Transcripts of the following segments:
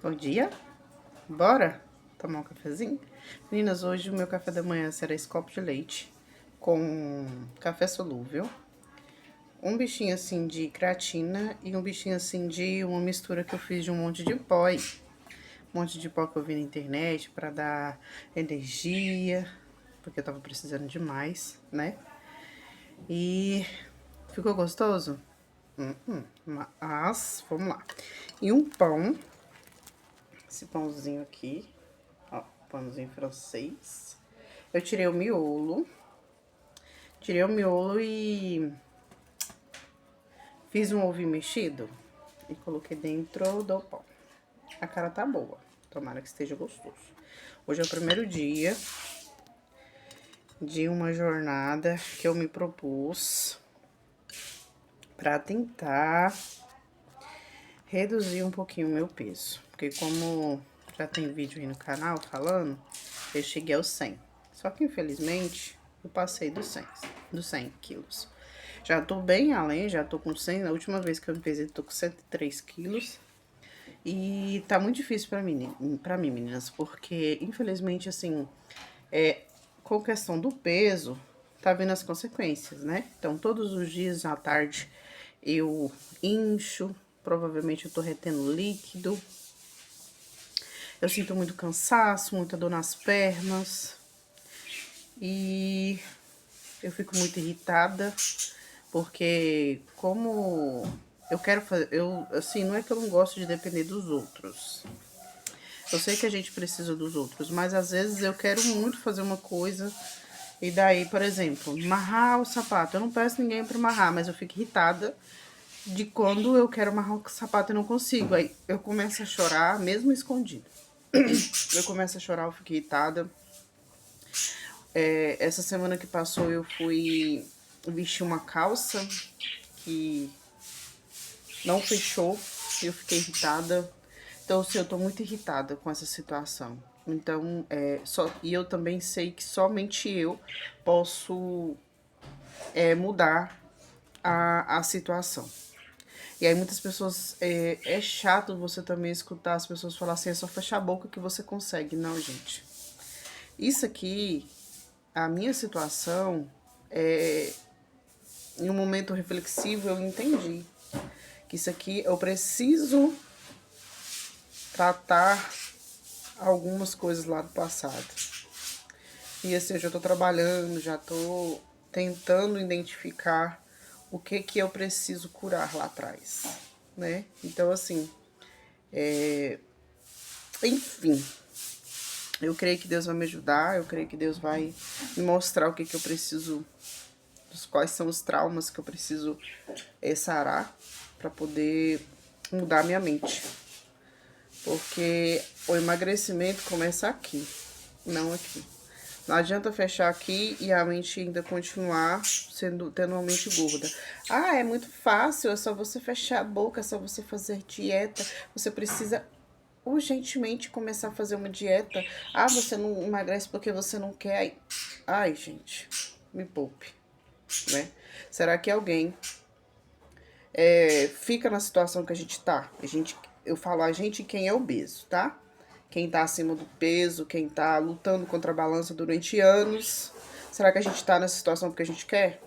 Bom dia, bora tomar um cafezinho? Meninas, hoje o meu café da manhã será esse copo de leite com café solúvel, um bichinho assim de creatina e um bichinho assim de uma mistura que eu fiz de um monte de pó aí. Um monte de pó que eu vi na internet pra dar energia, porque eu tava precisando demais, né? E ficou gostoso? Mas, vamos lá. E um pão, esse pãozinho aqui, ó, pãozinho francês. Eu tirei o miolo e fiz um ovinho mexido e coloquei dentro do pão. A cara tá boa, tomara que esteja gostoso. Hoje é o primeiro dia de uma jornada que eu me propus pra tentar reduzir um pouquinho o meu peso. Porque como já tem vídeo aí no canal falando, eu cheguei aos 100. Só que infelizmente eu passei dos 100 quilos. Já tô bem além, já tô com 100. Na última vez que eu me pesei, tô com 103 quilos. E tá muito difícil pra mim, meninas, porque infelizmente, assim, com questão do peso, tá vendo as consequências, né? Então, todos os dias à tarde eu incho, provavelmente eu tô retendo líquido. Eu sinto muito cansaço, muita dor nas pernas. E eu fico muito irritada, porque como eu quero fazer, assim, não é que eu não gosto de depender dos outros. Eu sei que a gente precisa dos outros, mas às vezes eu quero muito fazer uma coisa e daí, por exemplo, amarrar o sapato. Eu não peço ninguém pra amarrar, mas eu fico irritada de quando eu quero amarrar o sapato e não consigo. Aí eu começo a chorar, mesmo escondido. Eu começo a chorar, eu fico irritada. Essa semana que passou eu fui vestir uma calça que não fechou e eu fiquei irritada. Então, assim, eu tô muito irritada com essa situação. Então, e eu também sei que somente eu posso mudar a situação. E aí muitas pessoas, é chato você também escutar as pessoas falar assim, é só fechar a boca que você consegue. Não, gente. Isso aqui, a minha situação, em um momento reflexivo eu entendi que isso aqui eu preciso tratar algumas coisas lá do passado. E assim, eu já tô trabalhando, já tô tentando identificar o que eu preciso curar lá atrás, né? Então, assim, enfim, eu creio que Deus vai me ajudar, eu creio que Deus vai me mostrar o que eu preciso, quais são os traumas que eu preciso sarar para poder mudar minha mente. Porque o emagrecimento começa aqui, não aqui. Não adianta fechar aqui e a mente ainda continuar tendo uma mente gorda. Ah, é muito fácil, é só você fechar a boca, é só você fazer dieta. Você precisa urgentemente começar a fazer uma dieta. Ah, você não emagrece porque você não quer. Ai, gente, me poupe, né? Será que alguém fica na situação que a gente tá? Eu falo a gente quem é obeso, tá? Quem tá acima do peso, quem tá lutando contra a balança durante anos. Será que a gente tá nessa situação porque a gente quer?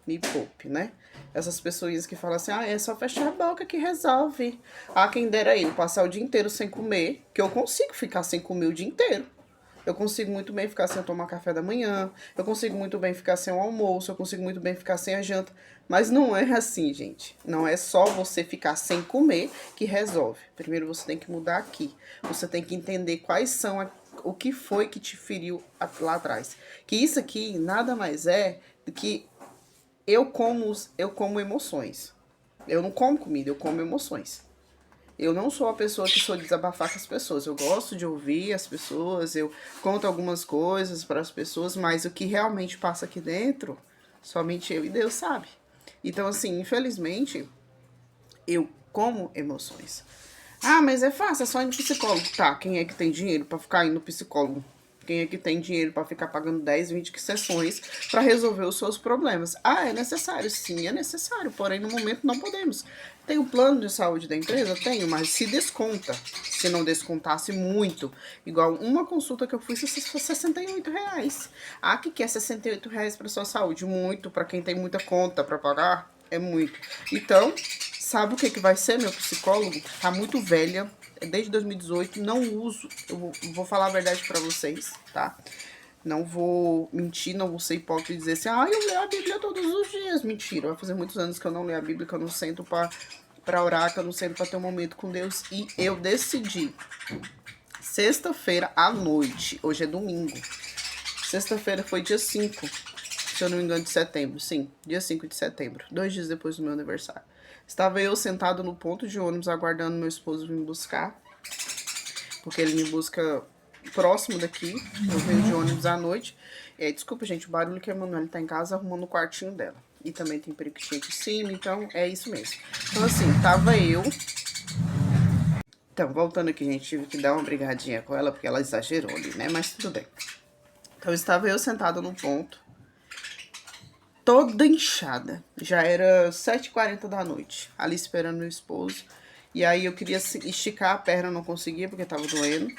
Me poupe, né? Essas pessoas que falam assim, é só fechar a boca que resolve. Ah, quem dera eu passar o dia inteiro sem comer, que eu consigo ficar sem comer o dia inteiro. Eu consigo muito bem ficar sem tomar café da manhã, eu consigo muito bem ficar sem o almoço, eu consigo muito bem ficar sem a janta. Mas não é assim, gente. Não é só você ficar sem comer que resolve. Primeiro você tem que mudar aqui. Você tem que entender quais são o que foi que te feriu lá atrás. Que isso aqui nada mais é do que eu como emoções. Eu não como comida, eu como emoções. Eu não sou a pessoa que sou de desabafar com as pessoas. Eu gosto de ouvir as pessoas, eu conto algumas coisas para as pessoas, mas o que realmente passa aqui dentro, somente eu e Deus sabe. Então, assim, infelizmente, eu como emoções. Ah, mas é fácil, é só ir no psicólogo. Tá, quem é que tem dinheiro para ficar indo no psicólogo Quem é que tem dinheiro para ficar pagando 10, 20 sessões para resolver os seus problemas? Ah, é necessário? Sim, é necessário, porém no momento não podemos. Tem o plano de saúde da empresa? Tenho, mas se desconta. Se não descontasse muito, igual uma consulta que eu fui, foi R$ 68. Ah, que é R$ 68 para sua saúde? Muito, para quem tem muita conta para pagar, é muito. Então, sabe o que, que vai ser, meu psicólogo? Tá muito velha, desde 2018, não uso, eu vou falar a verdade pra vocês, tá? Não vou mentir, não vou ser hipócrita e dizer assim, ah, eu leio a Bíblia todos os dias. Mentira, vai fazer muitos anos que eu não leio a Bíblia, que eu não sento pra orar, que eu não sento pra ter um momento com Deus. E eu decidi, sexta-feira à noite, hoje é domingo, sexta-feira foi dia 5, se eu não me engano, de setembro, sim, dia 5 de setembro, 2 dias depois do meu aniversário. Estava eu sentado no ponto de ônibus, aguardando meu esposo vir me buscar, porque ele me busca próximo daqui, eu venho de ônibus à noite. Desculpa, gente, o barulho que a Emanuele tá em casa arrumando o quartinho dela. E também tem periquitinho aqui em cima, então é isso mesmo. Então assim, tava eu... Então, voltando aqui, gente, tive que dar uma brigadinha com ela, porque ela exagerou ali, né? Mas tudo bem. Então, estava eu sentada no ponto, toda inchada. Já era 7h40 da noite, ali esperando meu esposo. E aí eu queria esticar a perna, não conseguia porque tava doendo,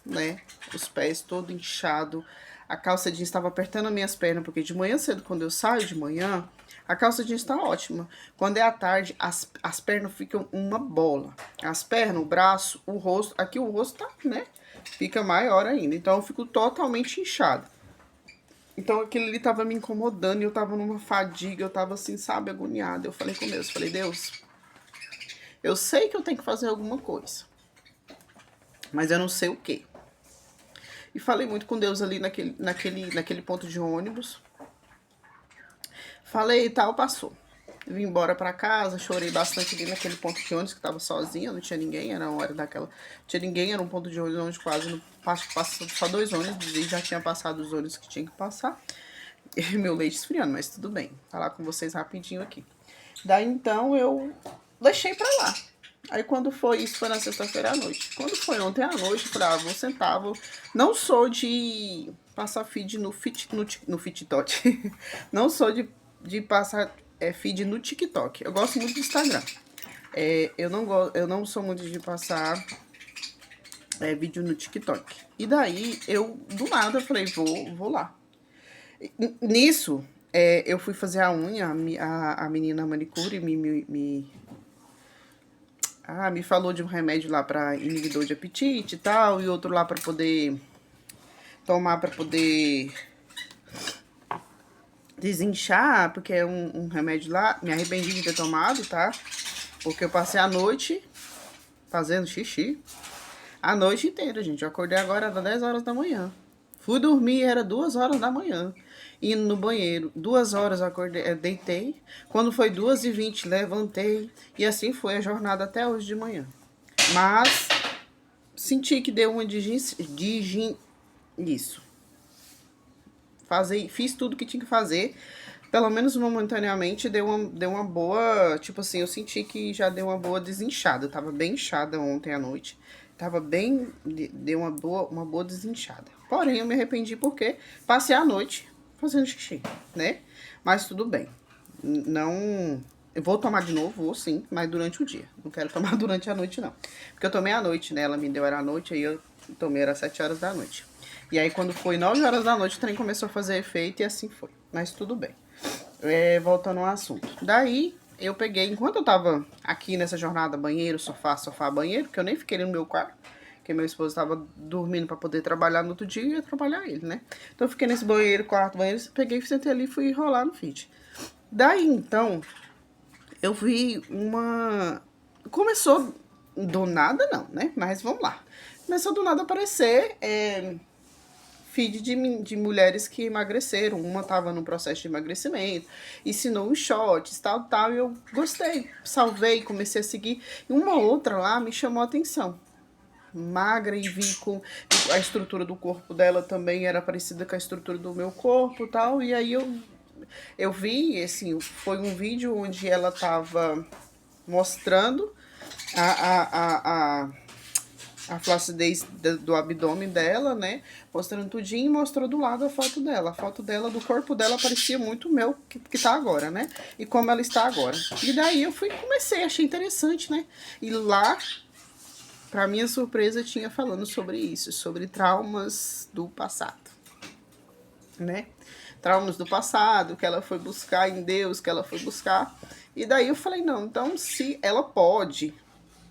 né? Os pés todo inchado. A calça jeans estava apertando as minhas pernas, porque de manhã cedo, quando eu saio de manhã, a calça jeans tá ótima. Quando é à tarde, as pernas ficam uma bola. As pernas, o braço, o rosto, aqui o rosto tá, né? Fica maior ainda. Então eu fico totalmente inchada. Então aquilo ali tava me incomodando, eu tava numa fadiga, eu tava assim, sabe, agoniada. Eu falei com Deus, falei, Deus, eu sei que eu tenho que fazer alguma coisa, mas eu não sei o quê. E falei muito com Deus ali naquele ponto de ônibus. Falei e tal, passou. Vim embora pra casa, chorei bastante ali naquele ponto de ônibus, que tava sozinha, não tinha ninguém, era uma hora daquela. Não tinha ninguém, era um ponto de ônibus onde quase passou só 2 ônibus, e já tinha passado os ônibus que tinha que passar. E meu leite esfriando, mas tudo bem. Vou falar com vocês rapidinho aqui. Daí então eu deixei pra lá. Aí quando foi, isso foi na sexta-feira à noite. Quando foi ontem à noite, eu falei, vou sentar, não sou de passar feed no TikTok. Não sou de passar feed no TikTok. Eu gosto muito do Instagram. Eu não sou muito de passar vídeo no TikTok. E daí, do nada, falei, vou lá. Nisso, eu fui fazer a unha, a menina manicure me falou de um remédio lá pra inibidor de apetite e tal, e outro lá pra poder tomar, pra poder desinchar, porque é um remédio lá. Me arrependi de ter tomado, tá? Porque eu passei a noite fazendo xixi. A noite inteira, gente. Eu acordei agora, era 10 horas da manhã. Fui dormir, era 2 horas da manhã. Indo no banheiro. 2 horas eu acordei, deitei. Quando foi 2h20, levantei. E assim foi a jornada até hoje de manhã. Mas senti que deu uma isso. Fiz tudo que tinha que fazer. Pelo menos momentaneamente deu uma boa. Tipo assim, eu senti que já deu uma boa desinchada. Eu tava bem inchada ontem à noite. Tava bem. Deu uma boa desinchada. Porém, eu me arrependi porque passei a noite fazendo xixi, né? Mas tudo bem. Não. Eu vou tomar de novo, vou sim, mas durante o dia. Não quero tomar durante a noite, não. Porque eu tomei à noite, né? Ela me deu, era à noite, aí eu tomei, era 7 horas da noite. E aí, quando foi 9 horas da noite, o trem começou a fazer efeito e assim foi. Mas tudo bem. Voltando ao assunto. Daí, eu peguei, enquanto eu tava aqui nessa jornada, banheiro, sofá, banheiro, que eu nem fiquei no meu quarto, porque meu esposo tava dormindo pra poder trabalhar no outro dia e ia trabalhar ele, né? Então, eu fiquei nesse banheiro, quarto, banheiro, peguei, sentei ali e fui rolar no feed. Daí, então, eu vi uma... Começou do nada, não, né? Mas vamos lá. Começou do nada a aparecer feed de mulheres que emagreceram. Uma tava no processo de emagrecimento, ensinou uns shots, tal, e eu gostei. Salvei, comecei a seguir. E uma outra lá me chamou a atenção. Magra e vi com a estrutura do corpo dela também era parecida com a estrutura do meu corpo, tal. E aí eu vi, assim, foi um vídeo onde ela tava mostrando a flacidez do abdômen dela, né? Mostrando tudinho e mostrou do lado a foto dela. A foto dela, do corpo dela, parecia muito o meu que tá agora, né? E como ela está agora. E daí eu comecei, achei interessante, né? E lá, pra minha surpresa, tinha falando sobre isso, sobre traumas do passado, né? Traumas do passado, que ela foi buscar em Deus, que ela foi buscar. E daí eu falei, não, então se ela pode,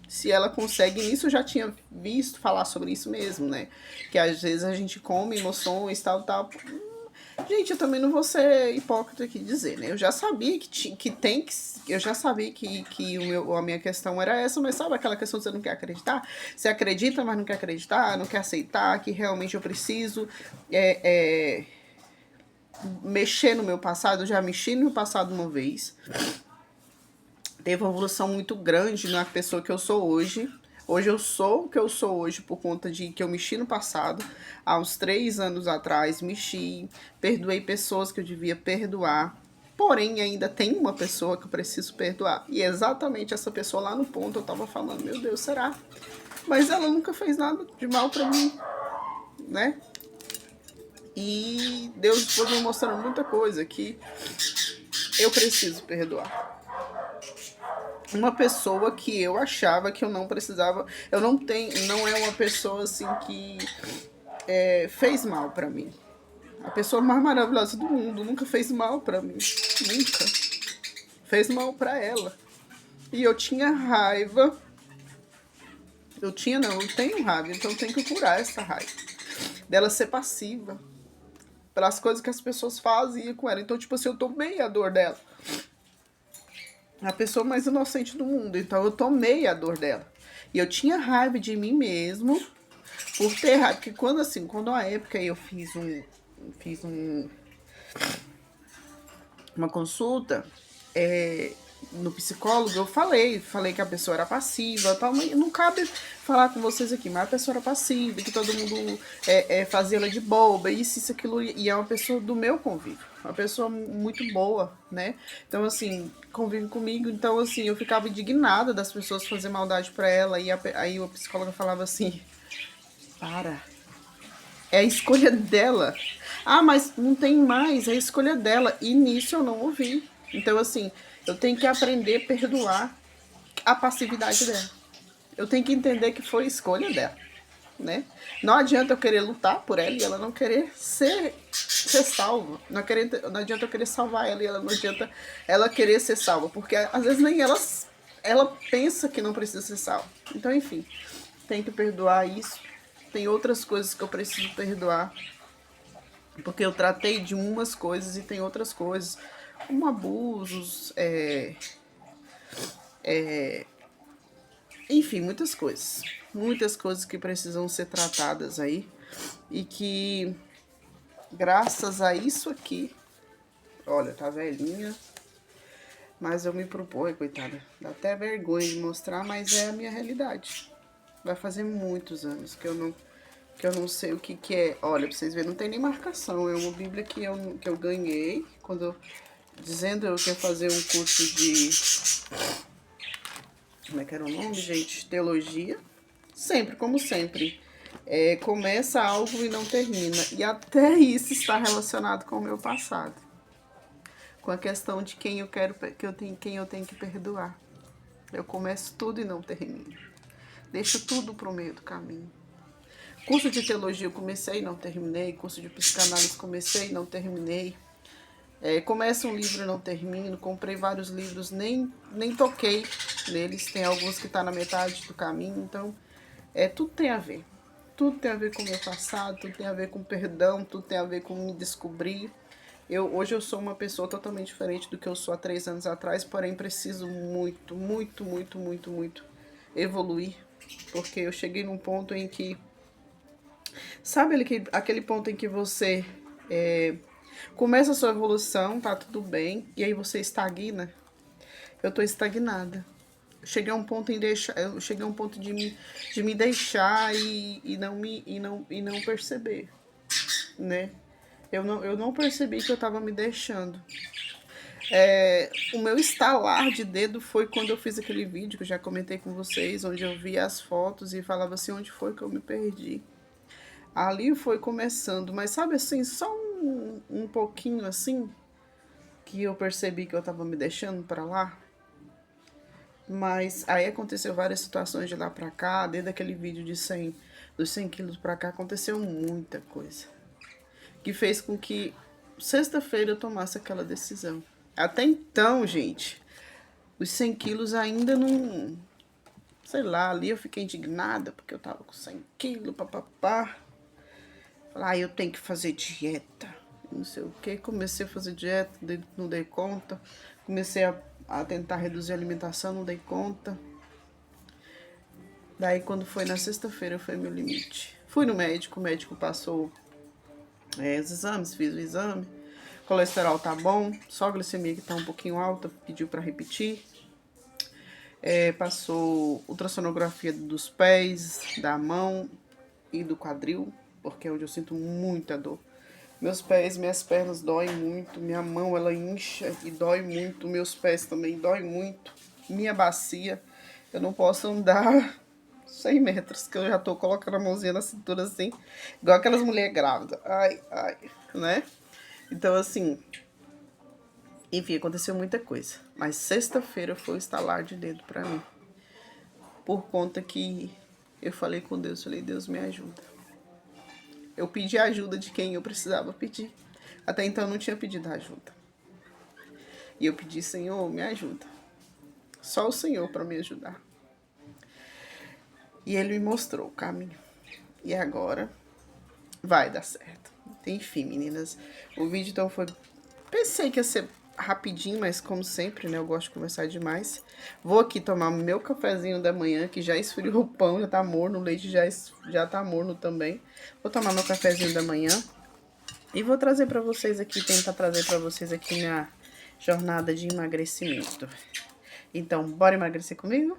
se ela consegue, nisso eu já tinha visto falar sobre isso mesmo, né? Que às vezes a gente come emoções, tal, tal. Gente, eu também não vou ser hipócrita aqui dizer, né? Eu já sabia que tem que. Eu já sabia que a minha questão era essa, mas sabe aquela questão que você não quer acreditar? Você acredita, mas não quer acreditar, não quer aceitar, que realmente eu preciso mexer no meu passado. Eu já mexi no meu passado uma vez. Teve uma evolução muito grande na pessoa que eu sou hoje. Hoje eu sou o que eu sou hoje por conta de que eu mexi no passado. Há uns 3 anos atrás, mexi, perdoei pessoas que eu devia perdoar. Porém, ainda tem uma pessoa que eu preciso perdoar. E exatamente essa pessoa lá no ponto eu tava falando, meu Deus, será? Mas ela nunca fez nada de mal pra mim, né? E Deus foi me mostrando muita coisa que eu preciso perdoar. Uma pessoa que eu achava que eu não precisava, eu não tenho, não é uma pessoa assim que fez mal pra mim. A pessoa mais maravilhosa do mundo nunca fez mal pra mim, nunca. Fez mal pra ela. E eu tinha raiva. Eu tenho raiva, então eu tenho que curar essa raiva. Dela ser passiva pelas coisas que as pessoas fazem com ela. Então, tipo assim, eu tomei a dor dela. A pessoa mais inocente do mundo. Então eu tomei a dor dela. E eu tinha raiva de mim mesmo por ter raiva. Porque quando a época eu fiz uma consulta no psicólogo, eu falei que a pessoa era passiva, tal, mas não cabe falar com vocês aqui, mas a pessoa era passiva, que todo mundo fazia ela de boba, isso, aquilo, e é uma pessoa do meu convívio, uma pessoa muito boa, né? Então, assim, convive comigo, então, assim, eu ficava indignada das pessoas fazerem maldade pra ela, e aí a psicóloga falava assim, para, é a escolha dela. Ah, mas não tem mais, é a escolha dela. E nisso eu não ouvi. Então, assim, eu tenho que aprender a perdoar a passividade dela. Eu tenho que entender que foi escolha dela, né? Não adianta eu querer lutar por ela e ela não querer ser salva. Não adianta eu querer salvar ela e ela não adianta ela querer ser salva. Porque às vezes nem ela pensa que não precisa ser salva. Então, enfim, tem que perdoar isso. Tem outras coisas que eu preciso perdoar. Porque eu tratei de umas coisas e tem outras coisas, como abusos, enfim, muitas coisas. Muitas coisas que precisam ser tratadas aí. E que, graças a isso aqui, olha, tá velhinha, mas eu me proponho, coitada. Dá até vergonha de mostrar, mas é a minha realidade. Vai fazer muitos anos que eu não sei o que é. Olha, pra vocês verem, não tem nem marcação. É uma Bíblia que eu ganhei dizendo eu que ia fazer um curso de... Como é que era o nome, gente? Teologia. Sempre, como sempre. Começa algo e não termina. E até isso está relacionado com o meu passado. Com a questão de quem eu tenho que perdoar. Eu começo tudo e não termino. Deixo tudo pro meio do caminho. Curso de teologia eu comecei e não terminei. Curso de psicanálise comecei e não terminei. Começo um livro e não termino. Comprei vários livros, nem toquei neles. Tem alguns que tá na metade do caminho. Então, tudo tem a ver. Tudo tem a ver com o meu passado, tudo tem a ver com perdão, tudo tem a ver com me descobrir. Hoje eu sou uma pessoa totalmente diferente do que eu sou há 3 anos atrás, porém preciso muito, muito, muito, muito, muito evoluir. Porque eu cheguei num ponto em que... Sabe aquele ponto em que você começa a sua evolução, tá tudo bem, e aí você estagna? Eu tô estagnada. Cheguei a um ponto de me deixar e não perceber, né? Eu não percebi que eu tava me deixando. O meu estalar de dedo foi quando eu fiz aquele vídeo que eu já comentei com vocês, onde eu vi as fotos e falava assim, onde foi que eu me perdi. Ali foi começando, mas sabe assim, só um pouquinho assim, que eu percebi que eu tava me deixando pra lá. Mas aí aconteceu várias situações de lá pra cá, desde aquele vídeo dos 100 quilos pra cá, aconteceu muita coisa. Que fez com que sexta-feira eu tomasse aquela decisão. Até então, gente, os 100 quilos ainda não... Sei lá, ali eu fiquei indignada porque eu tava com 100 quilos, papapá. Falar, eu tenho que fazer dieta, não sei o que. Comecei a fazer dieta, não dei conta. Comecei a tentar reduzir a alimentação, não dei conta. Daí, quando foi na sexta-feira, foi meu limite. Fui no médico, o médico passou os exames, fiz o exame. Colesterol tá bom, só a glicemia que tá um pouquinho alta, pediu pra repetir. Passou ultrassonografia dos pés, da mão e do quadril, porque é onde eu sinto muita dor. Meus pés, minhas pernas doem muito, minha mão ela incha e dói muito, meus pés também doem muito, minha bacia, eu não posso andar 100 metros, que eu já tô colocando a mãozinha na cintura assim, igual aquelas mulheres grávidas, ai, ai, né? Então assim, enfim, aconteceu muita coisa, mas sexta-feira foi o estalar de dedo pra mim, por conta que eu falei com Deus, falei, Deus me ajuda. Eu pedi ajuda de quem eu precisava pedir. Até então eu não tinha pedido ajuda. E eu pedi, Senhor, me ajuda. Só o Senhor para me ajudar. E Ele me mostrou o caminho. E agora vai dar certo. Enfim, meninas, o vídeo então foi... Pensei que ia ser rapidinho, mas como sempre, né, eu gosto de conversar demais. Vou aqui tomar meu cafezinho da manhã, que já esfriou o pão, já tá morno, o leite já tá morno também. Vou tomar meu cafezinho da manhã e vou trazer pra vocês aqui, tentar trazer pra vocês aqui minha jornada de emagrecimento. Então, bora emagrecer comigo?